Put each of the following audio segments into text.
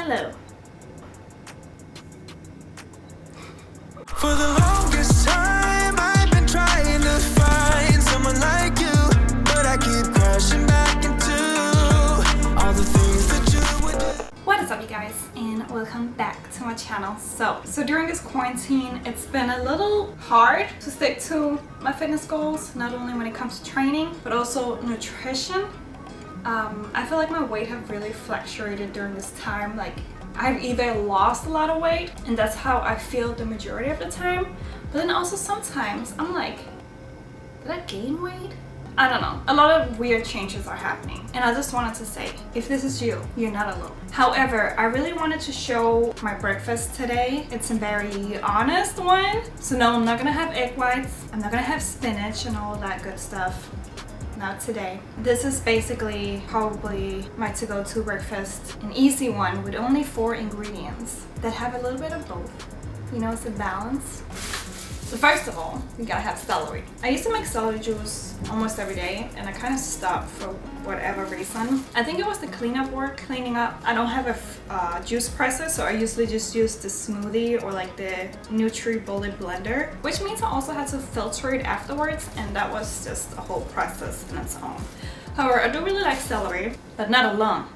Hello. For the longest time, I've been trying to find someone like you, but I keep crashing back into all the things that you would do. What is up, you guys, and welcome back to my channel. So during this quarantine, it's been a little hard to stick to my fitness goals, not only when it comes to training, but also nutrition. I feel like my weight have really fluctuated during this time. Like, I've either lost a lot of weight, and that's how I feel the majority of the time, but then also sometimes I'm like, did I gain weight? I don't know. A lot of weird changes are happening, and I just wanted to say, if this is you, you're not alone. However, I really wanted to show my breakfast today. It's a very honest one. So no, I'm not gonna have egg whites. I'm not gonna have spinach and all that good stuff. Not today. This is basically probably my to-go-to breakfast. An easy one with only 4 ingredients that have a little bit of both. You know, it's a balance. So first of all, we gotta have celery. I used to make celery juice almost every day, and I kind of stopped for whatever reason. I think it was the cleanup work, cleaning up. I don't have a juice presser, so I usually just use the smoothie or like the NutriBullet blender, which means I also had to filter it afterwards, and that was just a whole process in its own. However, I do really like celery, but not alone.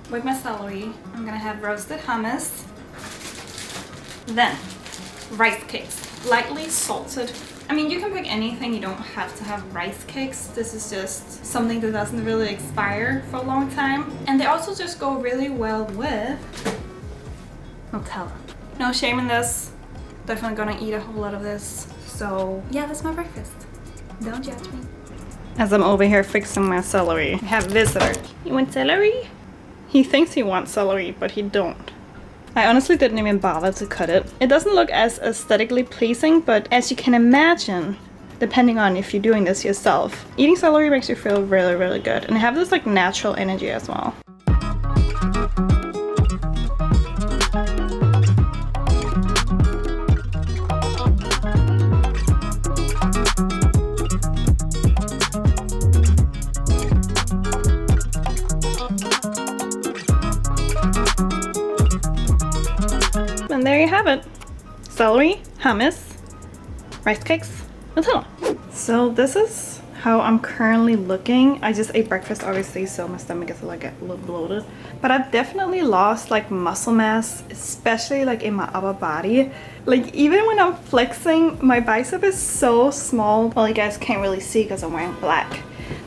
With my celery, I'm gonna have roasted hummus, then rice cakes. Lightly salted. I mean, you can pick anything, you don't have to have rice cakes. This is just something that doesn't really expire for a long time. And they also just go really well with Nutella. No shame in this. Definitely gonna eat a whole lot of this. So yeah, that's my breakfast. Don't judge me. As I'm over here fixing my celery, I have a visitor. You want celery? He thinks he wants celery, but he don't. I honestly didn't even bother to cut it. It doesn't look as aesthetically pleasing, but as you can imagine, depending on if you're doing this yourself, eating celery makes you feel really, really good. And have this like natural energy as well. And there you have it. Celery, hummus, rice cakes, Nutella. So this is how I'm currently looking. I just ate breakfast obviously, so my stomach is like a little bloated. But I've definitely lost like muscle mass, especially like in my upper body. Like even when I'm flexing, my bicep is so small. Well, you guys can't really see because I'm wearing black.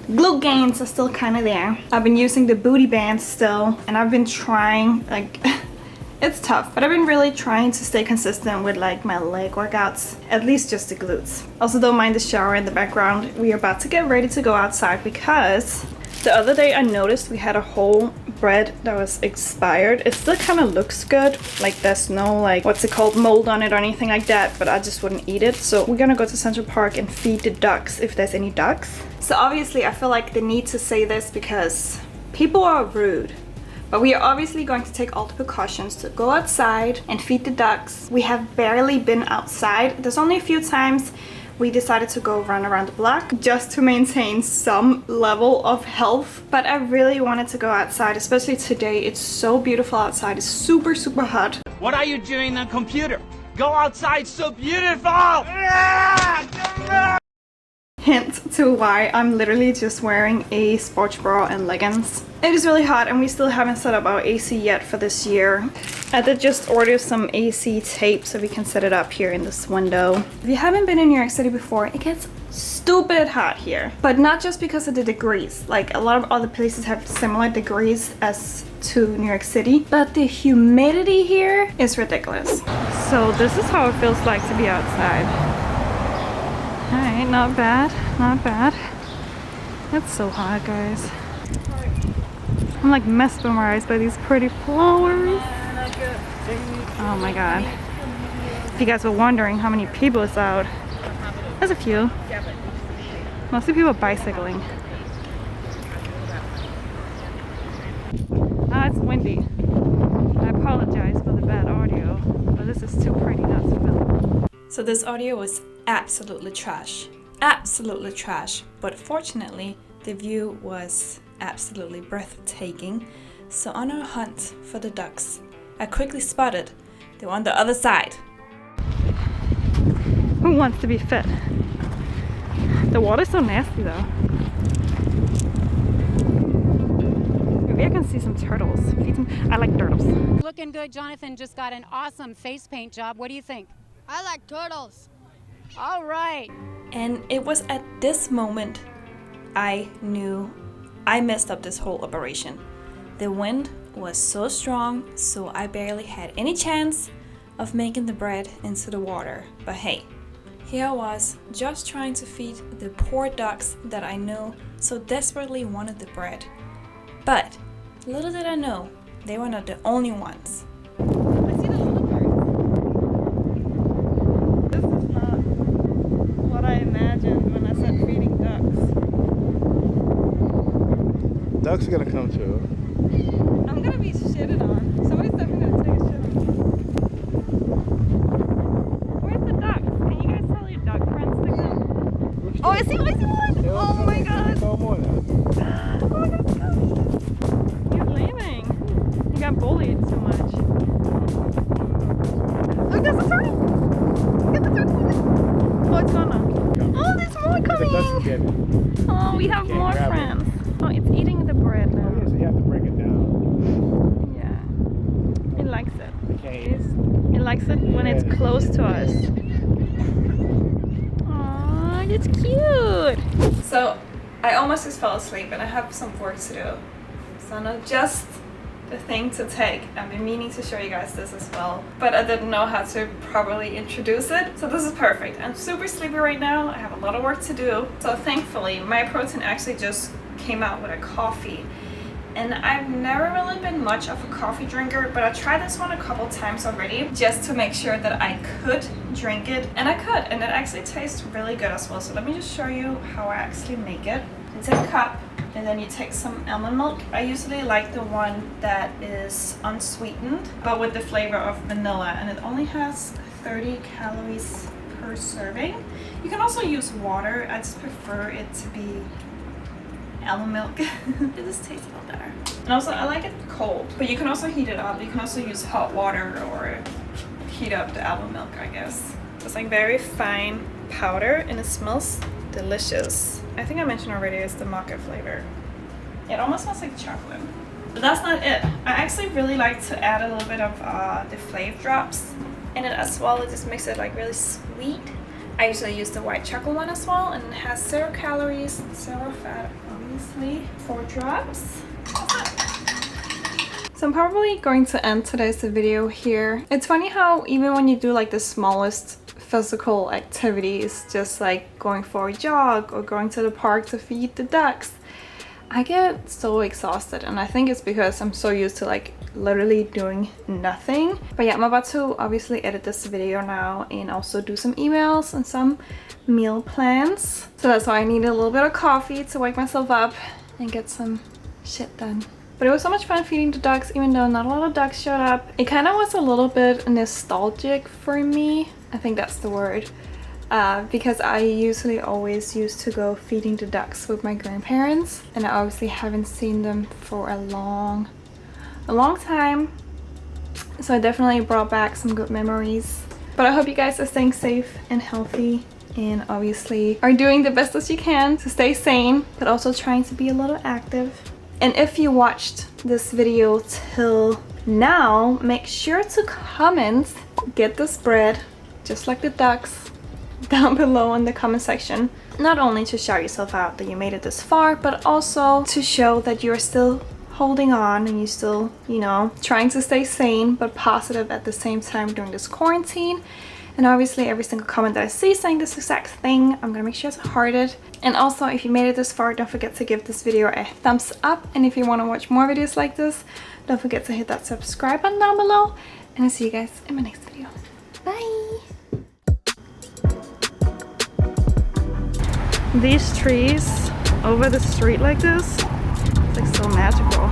Glute gains are still kind of there. I've been using the booty bands still, and I've been trying like it's tough, but I've been really trying to stay consistent with like my leg workouts, at least just the glutes. Also, don't mind the shower in the background. We are about to get ready to go outside because the other day I noticed we had a whole bread that was expired. It still kind of looks good, like there's no like, what's it called, mold on it or anything like that, but I just wouldn't eat it. So we're gonna go to Central Park and feed the ducks if there's any ducks. So obviously I feel like the need to say this because people are rude. But we are obviously going to take all the precautions to go outside and feed the ducks. We have barely been outside. There's only a few times we decided to go run around the block just to maintain some level of health. But I really wanted to go outside, especially today. It's so beautiful outside. It's super, super hot. What are you doing on computer? Go outside, so beautiful! Hint to why I'm literally just wearing a sports bra and leggings. It is really hot and we still haven't set up our AC yet for this year. I did just order some AC tape so we can set it up here in this window. If you haven't been in New York City before, it gets stupid hot here. But not just because of the degrees. Like a lot of other places have similar degrees as to New York City. But the humidity here is ridiculous. So this is how it feels like to be outside. Alright, not bad, not bad. It's so hot, guys. I'm like mesmerized by these pretty flowers. Oh my god. If you guys were wondering how many people is out, there's a few. Mostly people bicycling. Ah, it's windy. I apologize for the bad audio, but this is too pretty not to film. So this audio was absolutely trash. Absolutely trash. But fortunately, the view was absolutely breathtaking. So on our hunt for the ducks, I quickly spotted they were on the other side. Who wants to be fit? The water's so nasty though. Maybe I can see some turtles. I like turtles. Looking good. Jonathan just got an awesome face paint job. What do you think? I like turtles. All right. And it was at this moment I knew I messed up this whole operation. The wind was so strong, so I barely had any chance of making the bread into the water. But hey, here I was, just trying to feed the poor ducks that I know so desperately wanted the bread. But little did I know, they were not the only ones. I see the little birds. This is not what I imagined when I said feeding ducks. Ducks are gonna come too. I'm gonna be shitted on. Somebody's definitely gonna take a shit on me. Where's the ducks? Can you guys tell your duck friends to come? Oh, I see one! Oh my god! No more now. Oh, let's go! You're leaving. You got bullied so much. Look, there's a turtle! Get the turtle! Oh, it's gone now. Oh, there's more The ducks coming! get it. Oh, we have can't more grab it. friends. Oh, it's eating the bread now. Oh, yeah, so you have to break it down. Yeah. It likes it. Okay. It likes it when it's Yeah. close to us. Aww, it's cute. So I almost just fell asleep and I have some work to do. So I know just the thing to take. I've been meaning to show you guys this as well, but I didn't know how to properly introduce it. So this is perfect. I'm super sleepy right now. I have a lot of work to do. So thankfully, MYPROTEIN actually just came out with a coffee. And I've never really been much of a coffee drinker, but I tried this one a couple times already just to make sure that I could drink it, and I could, and it actually tastes really good as well. So let me just show you how I actually make it. You take a cup, and then you take some almond milk. I usually like the one that is unsweetened, but with the flavor of vanilla, and it only has 30 calories per serving. You can also use water. I just prefer it to be almond milk. It just tastes a little better. And also I like it cold, but you can also heat it up. You can also use hot water or heat up the almond milk, I guess. It's like very fine powder and it smells delicious. I think I mentioned already it's the maca flavor. It almost smells like chocolate. But that's not it. I actually really like to add a little bit of the flavor drops in it as well. It just makes it like really sweet. I usually use the white chocolate one as well, and it has 0 calories, 0 fat, obviously. 4 drops. So I'm probably going to end today's video here. It's funny how even when you do like the smallest physical activities, just like going for a jog or going to the park to feed the ducks, I get so exhausted, and I think it's because I'm so used to like literally doing nothing. But yeah, I'm about to obviously edit this video now and also do some emails and some meal plans. So that's why I need a little bit of coffee to wake myself up and get some shit done. But it was so much fun feeding the ducks, even though not a lot of ducks showed up. It kind of was a little bit nostalgic for me. I think that's the word. Because I usually always used to go feeding the ducks with my grandparents, and I obviously haven't seen them for a long time. So it definitely brought back some good memories. But I hope you guys are staying safe and healthy, and obviously are doing the best as you can to stay sane, but also trying to be a little active. And if you watched this video till now, make sure to comment, get this bread, just like the ducks, down below in the comment section. Not only to shout yourself out that you made it this far, but also to show that you're still holding on and you're still, you know, trying to stay sane but positive at the same time during this quarantine. And obviously every single comment that I see saying this exact thing, I'm gonna make sure to heart it. And also, if you made it this far, don't forget to give this video a thumbs up. And if you want to watch more videos like this, don't forget to hit that subscribe button down below. And I'll see you guys in my next video. Bye! These trees over the street like this, it's like so magical.